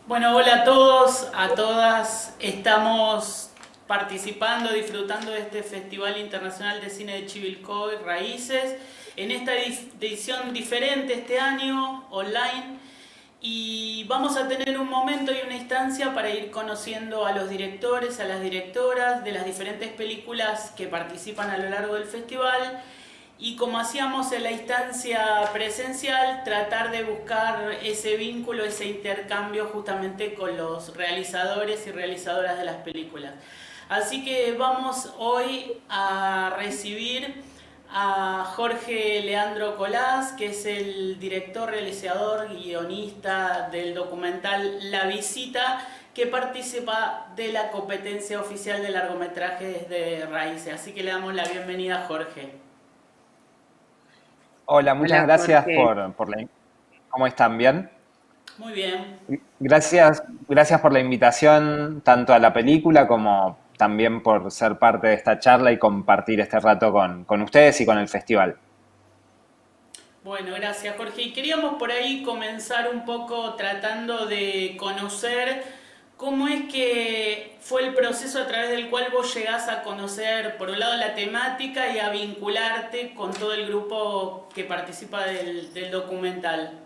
Bueno, hola a todos, a todas. Estamos participando, disfrutando de este Festival Internacional de Cine de Chivilcoy, Raíces, en esta edición diferente este año, online. Y vamos a tener un momento y una instancia para ir conociendo a los directores, a las directoras de las diferentes películas que participan a lo largo del festival. Y como hacíamos en la instancia presencial, tratar de buscar ese vínculo, ese intercambio justamente con los realizadores y realizadoras de las películas. Así que vamos hoy a recibir a Jorge Leandro Colás, que es el director, realizador, guionista del documental La Visita, que participa de la competencia oficial de largometrajes de Raíces. Así que le damos la bienvenida a Jorge. Hola, muchas Hola gracias Jorge. ¿Cómo están? ¿Bien? Muy bien. Gracias por la invitación tanto a la película como también por ser parte de esta charla y compartir este rato con ustedes y con el festival. Bueno, gracias Jorge. Y queríamos por ahí comenzar un poco tratando de conocer cómo es que fue el proceso a través del cual vos llegás a conocer, por un lado, la temática y a vincularte con todo el grupo que participa del documental.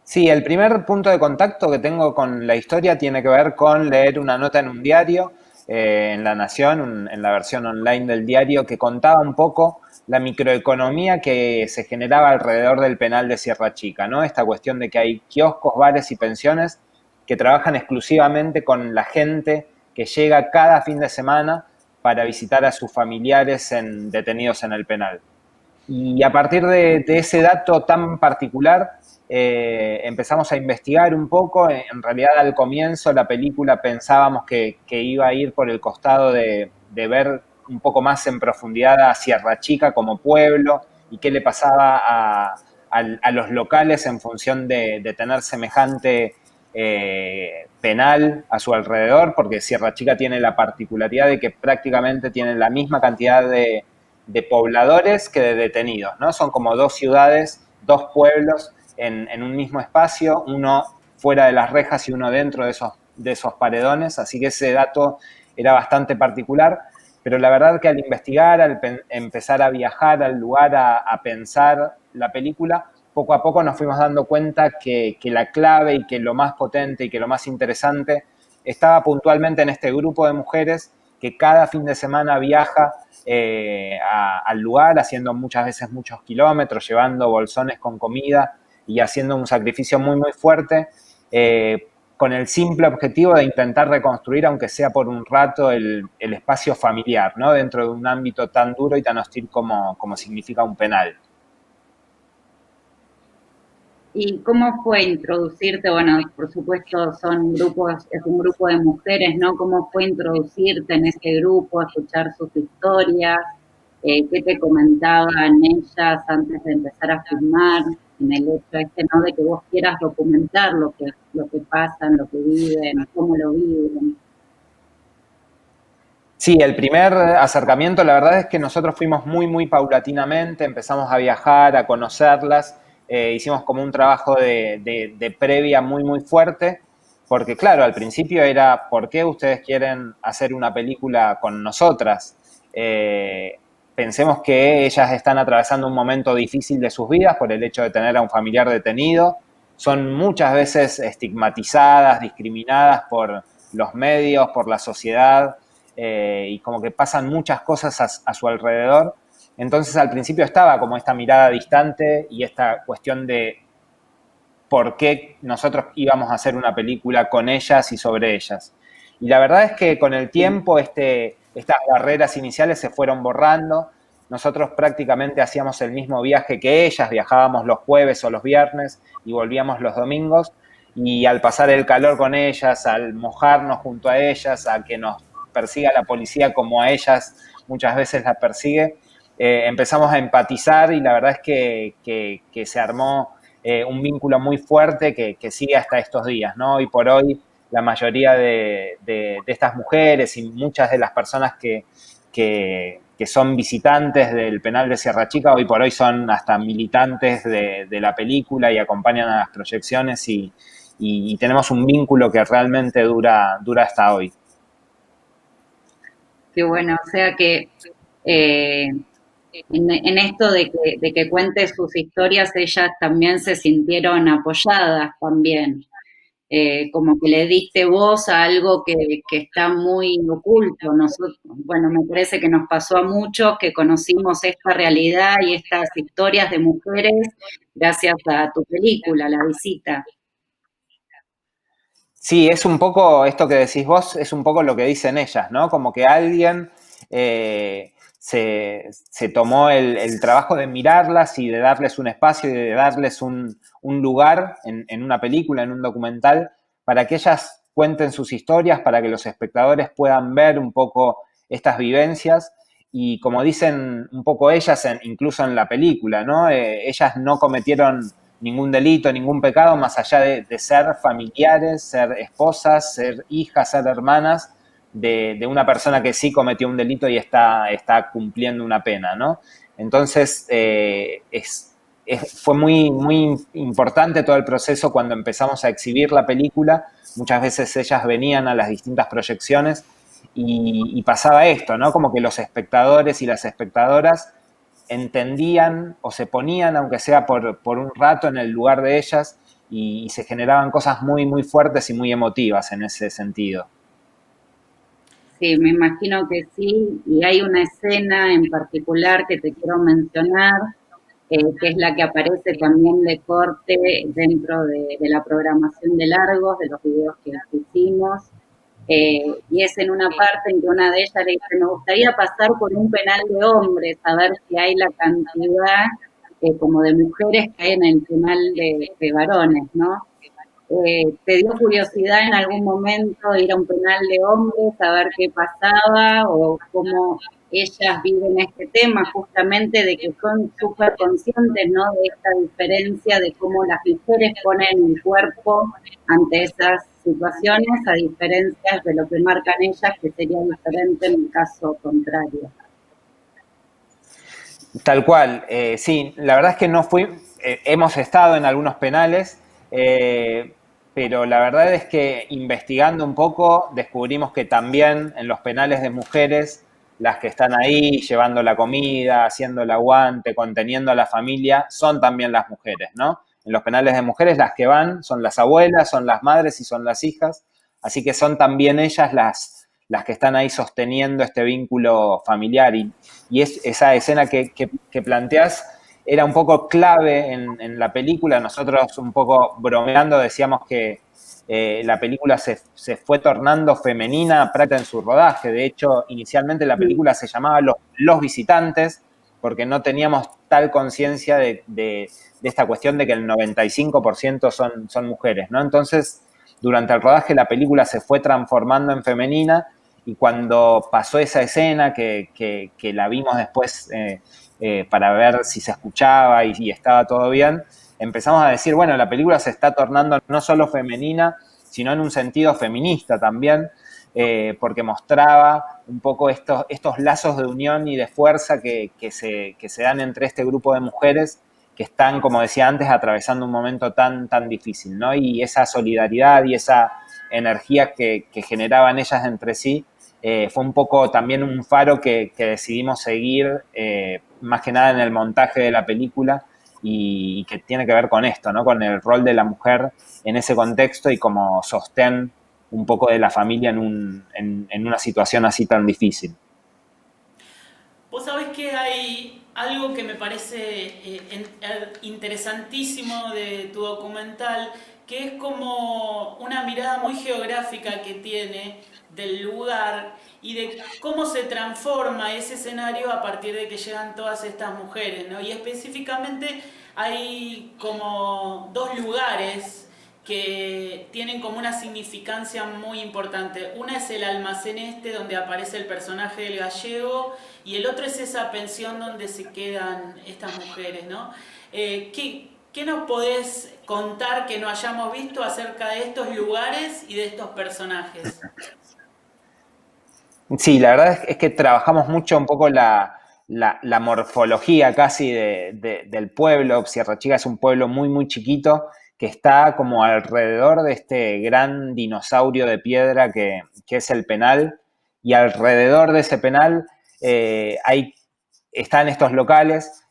Sí, el primer punto de contacto que tengo con la historia tiene que ver con leer una nota en un diario, en La Nación, en la versión online del diario, que contaba un poco la microeconomía que se generaba alrededor del penal de Sierra Chica, ¿no? Esta cuestión de que hay kioscos, bares y pensiones que trabajan exclusivamente con la gente que llega cada fin de semana para visitar a sus familiares detenidos en el penal. Y a partir de ese dato tan particular, empezamos a investigar un poco. En realidad, al comienzo, la película pensábamos que iba a ir por el costado de ver un poco más en profundidad a Sierra Chica como pueblo y qué le pasaba a los locales en función de tener semejante penal a su alrededor, porque Sierra Chica tiene la particularidad de que prácticamente tiene la misma cantidad de pobladores que de detenidos, ¿no? Son como dos ciudades, dos pueblos en un mismo espacio, uno fuera de las rejas y uno dentro de esos paredones, así que ese dato era bastante particular, pero la verdad que al investigar, empezar a viajar al lugar, a pensar la película, poco a poco nos fuimos dando cuenta que la clave y que lo más potente y que lo más interesante estaba puntualmente en este grupo de mujeres que cada fin de semana viaja al lugar, haciendo muchas veces muchos kilómetros, llevando bolsones con comida y haciendo un sacrificio muy, muy fuerte, con el simple objetivo de intentar reconstruir, aunque sea por un rato, el espacio familiar, ¿no? Dentro de un ámbito tan duro y tan hostil como significa un penal. ¿Y cómo fue introducirte? Bueno, por supuesto son grupos, es un grupo de mujeres, ¿no? ¿Cómo fue introducirte en ese grupo, escuchar sus historias? ¿Qué te comentaban ellas antes de empezar a filmar? En el hecho este, ¿no? De que vos quieras documentar lo que pasan, lo que viven, cómo lo viven. Sí, el primer acercamiento, la verdad es que nosotros fuimos muy, muy paulatinamente, empezamos a viajar, a conocerlas, hicimos como un trabajo de previa muy, muy fuerte, porque claro, al principio era, ¿por qué ustedes quieren hacer una película con nosotras? Pensemos que ellas están atravesando un momento difícil de sus vidas por el hecho de tener a un familiar detenido, son muchas veces estigmatizadas, discriminadas por los medios, por la sociedad, y como que pasan muchas cosas a su alrededor. Entonces al principio estaba como esta mirada distante y esta cuestión de por qué nosotros íbamos a hacer una película con ellas y sobre ellas. Y la verdad es que con el tiempo estas barreras iniciales se fueron borrando. Nosotros prácticamente hacíamos el mismo viaje que ellas, viajábamos los jueves o los viernes y volvíamos los domingos. Y al pasar el calor con ellas, al mojarnos junto a ellas, a que nos persiga la policía como a ellas muchas veces la persigue, empezamos a empatizar y la verdad es que se armó un vínculo muy fuerte que sigue hasta estos días, ¿no? Hoy por hoy la mayoría de estas mujeres y muchas de las personas que que son visitantes del penal de Sierra Chica, hoy por hoy son hasta militantes de la película y acompañan a las proyecciones y tenemos un vínculo que realmente dura hasta hoy. Qué bueno, o sea que eh, en esto de que cuente sus historias, ellas también se sintieron apoyadas también, como que le diste voz a algo que está muy oculto. Nosotros, bueno, me parece que nos pasó a muchos que conocimos esta realidad y estas historias de mujeres gracias a tu película, La Visita. Sí, es un poco esto que decís vos, es un poco lo que dicen ellas, ¿no? Como que alguien se tomó el trabajo de mirarlas y de darles un espacio y de darles un lugar en una película, en un documental, para que ellas cuenten sus historias, para que los espectadores puedan ver un poco estas vivencias. Y como dicen un poco ellas, incluso en la película, ¿no? Ellas no cometieron ningún delito, ningún pecado, más allá de ser familiares, ser esposas, ser hijas, ser hermanas de una persona que sí cometió un delito y está cumpliendo una pena, ¿no? Entonces, fue muy importante todo el proceso cuando empezamos a exhibir la película. Muchas veces ellas venían a las distintas proyecciones y pasaba esto, ¿no? Como que los espectadores y las espectadoras entendían o se ponían, aunque sea por un rato, en el lugar de ellas y se generaban cosas muy fuertes y muy emotivas en ese sentido. Sí, me imagino que sí, y hay una escena en particular que te quiero mencionar, que es la que aparece también de corte dentro de la programación de largos, de los videos que hicimos, y es en una parte en que una de ellas le dice, me gustaría pasar por un penal de hombres, a ver si hay la cantidad como de mujeres que hay en el penal de varones, ¿no? ¿Te dio curiosidad en algún momento ir a un penal de hombres a ver qué pasaba o cómo ellas viven este tema, justamente de que son súper conscientes, ¿no? De esta diferencia de cómo las mujeres ponen el cuerpo ante esas situaciones, a diferencia de lo que marcan ellas, que sería diferente en el caso contrario? Tal cual, sí, la verdad es que no fui, hemos estado en algunos penales, pero la verdad es que investigando un poco descubrimos que también en los penales de mujeres, las que están ahí llevando la comida, haciendo el aguante, conteniendo a la familia, son también las mujeres, ¿no? En los penales de mujeres las que van son las abuelas, son las madres y son las hijas, así que son también ellas las que están ahí sosteniendo este vínculo familiar y esa escena que planteás era un poco clave en la película. Nosotros un poco bromeando decíamos que la película se fue tornando femenina prácticamente en su rodaje. De hecho, inicialmente la película se llamaba Los Visitantes, porque no teníamos tal conciencia de esta cuestión de que el 95% son mujeres, ¿no? Entonces, durante el rodaje la película se fue transformando en femenina y cuando pasó esa escena que la vimos después para ver si se escuchaba y estaba todo bien, empezamos a decir, bueno, la película se está tornando no solo femenina, sino en un sentido feminista también, porque mostraba un poco estos lazos de unión y de fuerza que se dan entre este grupo de mujeres que están, como decía antes, atravesando un momento tan difícil, ¿no? Y esa solidaridad y esa energía que generaban ellas entre sí fue un poco también un faro que decidimos seguir, más que nada en el montaje de la película y que tiene que ver con esto, ¿no? Con el rol de la mujer en ese contexto y como sostén un poco de la familia en una situación así tan difícil. Vos sabés que hay algo que me parece interesantísimo de tu documental, que es como una mirada muy geográfica que tiene del lugar y de cómo se transforma ese escenario a partir de que llegan todas estas mujeres, ¿no? Y específicamente hay como dos lugares que tienen como una significancia muy importante. Una es el almacén este donde aparece el personaje del gallego y el otro es esa pensión donde se quedan estas mujeres, ¿no? ¿Qué nos podés contar que no hayamos visto acerca de estos lugares y de estos personajes? Sí, la verdad es que trabajamos mucho un poco la morfología casi del pueblo. Sierra Chica es un pueblo muy, muy chiquito que está como alrededor de este gran dinosaurio de piedra que es el penal. Y alrededor de ese penal están estos locales.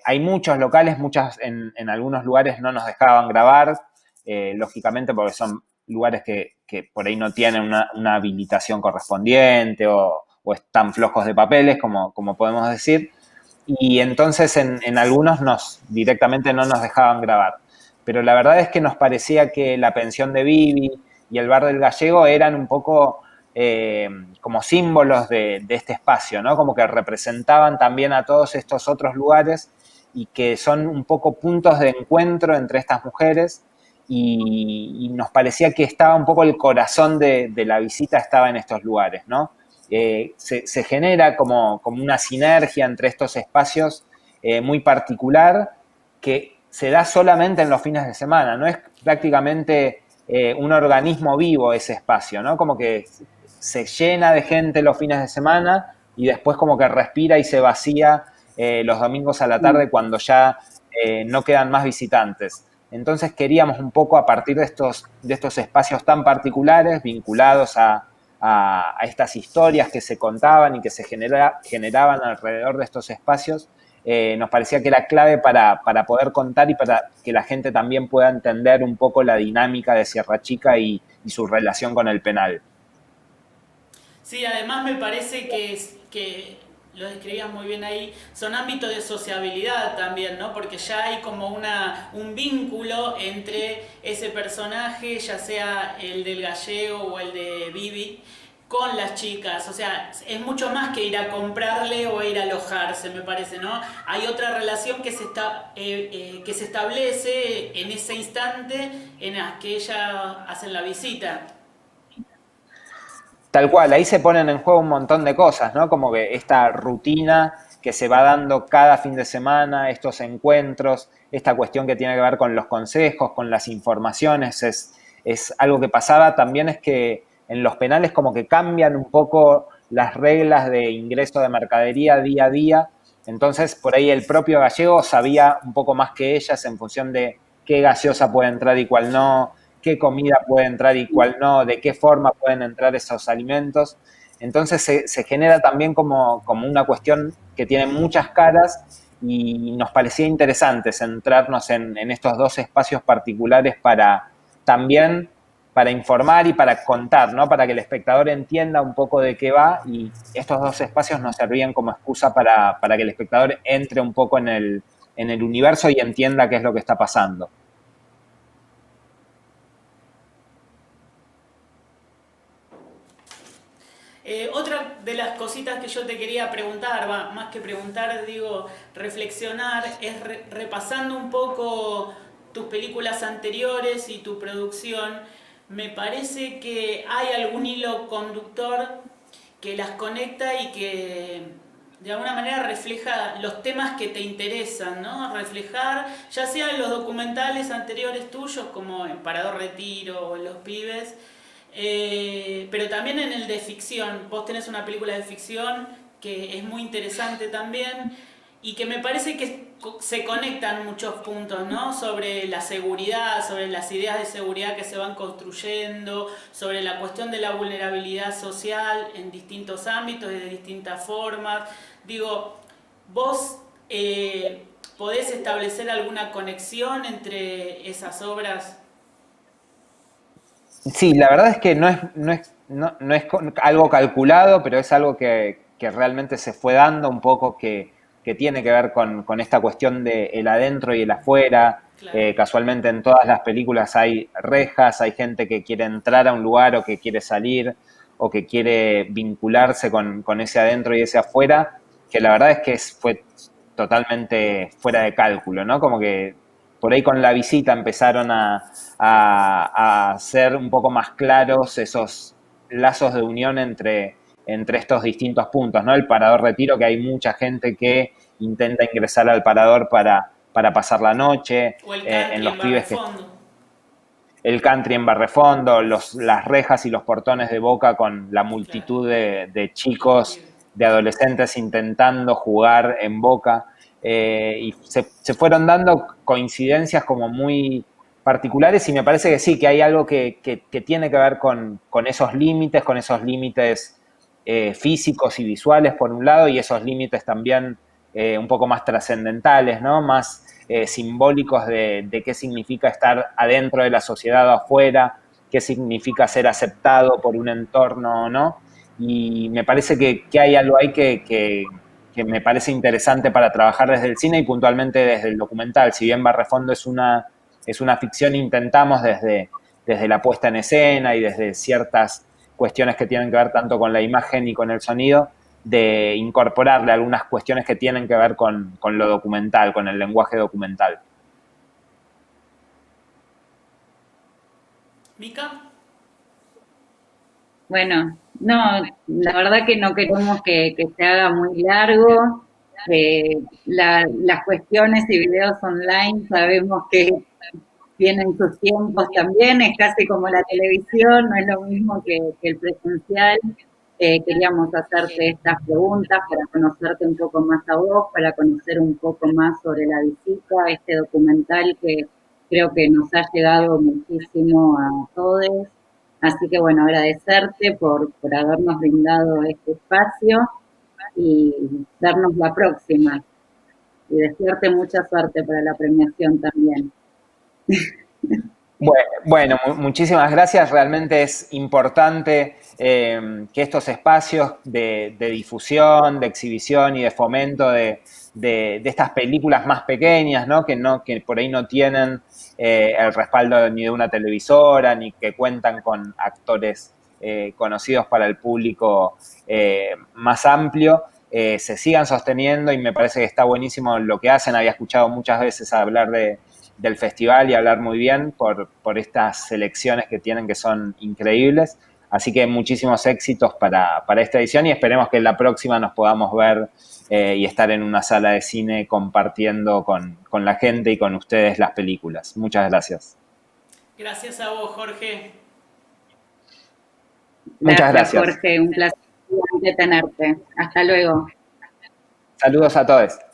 Hay muchos locales, en algunos lugares no nos dejaban grabar, lógicamente porque son lugares que por ahí no tienen una habilitación correspondiente o están flojos de papeles, como podemos decir. Y entonces en algunos directamente no nos dejaban grabar. Pero la verdad es que nos parecía que la pensión de Vivi y el bar del Gallego eran un poco como símbolos de este espacio, ¿no? Como que representaban también a todos estos otros lugares y que son un poco puntos de encuentro entre estas mujeres y nos parecía que estaba un poco el corazón de la visita estaba en estos lugares, ¿no? Se genera como una sinergia entre estos espacios muy particular que se da solamente en los fines de semana, no es prácticamente un organismo vivo ese espacio, ¿no? Como que se llena de gente los fines de semana y después como que respira y se vacía los domingos a la tarde cuando ya no quedan más visitantes. Entonces queríamos un poco a partir de estos espacios tan particulares vinculados a estas historias que se contaban y que se generaban alrededor de estos espacios, nos parecía que era clave para poder contar y para que la gente también pueda entender un poco la dinámica de Sierra Chica y su relación con el penal. Sí, además me parece que lo describías muy bien ahí, son ámbitos de sociabilidad también, ¿no? Porque ya hay como un vínculo entre ese personaje, ya sea el del gallego o el de Vivi, con las chicas. O sea, es mucho más que ir a comprarle o ir a alojarse, me parece, ¿no? Hay otra relación que se establece en ese instante en la que ella hacen la visita. Tal cual, ahí se ponen en juego un montón de cosas, ¿no? Como que esta rutina que se va dando cada fin de semana, estos encuentros, esta cuestión que tiene que ver con los consejos, con las informaciones, es algo que pasaba también es que en los penales como que cambian un poco las reglas de ingreso de mercadería día a día, entonces por ahí el propio gallego sabía un poco más que ellas en función de qué gaseosa puede entrar y cuál no, qué comida puede entrar y cuál no, de qué forma pueden entrar esos alimentos. Entonces se genera también como una cuestión que tiene muchas caras y nos parecía interesante centrarnos en estos dos espacios particulares para también para informar y para contar, ¿no? Para que el espectador entienda un poco de qué va y estos dos espacios nos servían como excusa para que el espectador entre un poco en el universo y entienda qué es lo que está pasando. Otra de las cositas que yo te quería preguntar, más que preguntar, digo, reflexionar, es repasando un poco tus películas anteriores y tu producción, me parece que hay algún hilo conductor que las conecta y que de alguna manera refleja los temas que te interesan, ¿no? Reflejar, ya sea en los documentales anteriores tuyos, como en Parador Retiro o en Los Pibes, pero también en el de ficción. Vos tenés una película de ficción que es muy interesante también y que me parece que se conectan muchos puntos, ¿no? Sobre la seguridad, sobre las ideas de seguridad que se van construyendo, sobre la cuestión de la vulnerabilidad social en distintos ámbitos y de distintas formas. Digo, vos podés establecer alguna conexión entre esas obras. Sí, la verdad es que no es algo calculado, pero es algo que realmente se fue dando un poco que tiene que ver con esta cuestión de el adentro y el afuera. Claro. Casualmente en todas las películas hay rejas, hay gente que quiere entrar a un lugar o que quiere salir o que quiere vincularse con ese adentro y ese afuera, que la verdad es que fue totalmente fuera de cálculo, ¿no? Como que por ahí con la visita empezaron a ser un poco más claros esos lazos de unión entre estos distintos puntos, ¿no? El Parador Retiro, que hay mucha gente que intenta ingresar al parador para pasar la noche, O el en country los en Barrio pibes que Fondo. el country en Barrefondo, las rejas y los portones de Boca con la multitud de chicos, de adolescentes intentando jugar en Boca. Y se fueron dando coincidencias como muy particulares y me parece que sí, que hay algo que tiene que ver con esos límites físicos y visuales por un lado y esos límites también un poco más trascendentales, ¿no? Más simbólicos de qué significa estar adentro de la sociedad o afuera, qué significa ser aceptado por un entorno, ¿no? Y me parece que hay algo ahí que me parece interesante para trabajar desde el cine y puntualmente desde el documental. Si bien Barrefondo es una ficción, intentamos desde la puesta en escena y desde ciertas cuestiones que tienen que ver tanto con la imagen y con el sonido, de incorporarle algunas cuestiones que tienen que ver con lo documental, con el lenguaje documental. ¿Mica? Bueno, no, la verdad que no queremos que se haga muy largo. Las cuestiones y videos online sabemos que tienen sus tiempos también, es casi como la televisión, no es lo mismo que el presencial. Queríamos hacerte estas preguntas para conocerte un poco más a vos, para conocer un poco más sobre la visita, este documental que creo que nos ha llegado muchísimo a todos. Así que bueno, agradecerte por habernos brindado este espacio y darnos la próxima. Y desearte mucha suerte para la premiación también. Bueno, muchísimas gracias. Realmente es importante que estos espacios de difusión, de exhibición y de fomento de estas películas más pequeñas, ¿no? Que por ahí no tienen el respaldo ni de una televisora, ni que cuentan con actores conocidos para el público más amplio, se sigan sosteniendo y me parece que está buenísimo lo que hacen. Había escuchado muchas veces hablar del festival y hablar muy bien por estas selecciones que tienen que son increíbles. Así que muchísimos éxitos para esta edición y esperemos que en la próxima nos podamos ver y estar en una sala de cine compartiendo con la gente y con ustedes las películas. Muchas gracias. Gracias a vos, Jorge. Muchas Gracias, gracias. Jorge. Un placer tenerte. Hasta luego. Saludos a todos.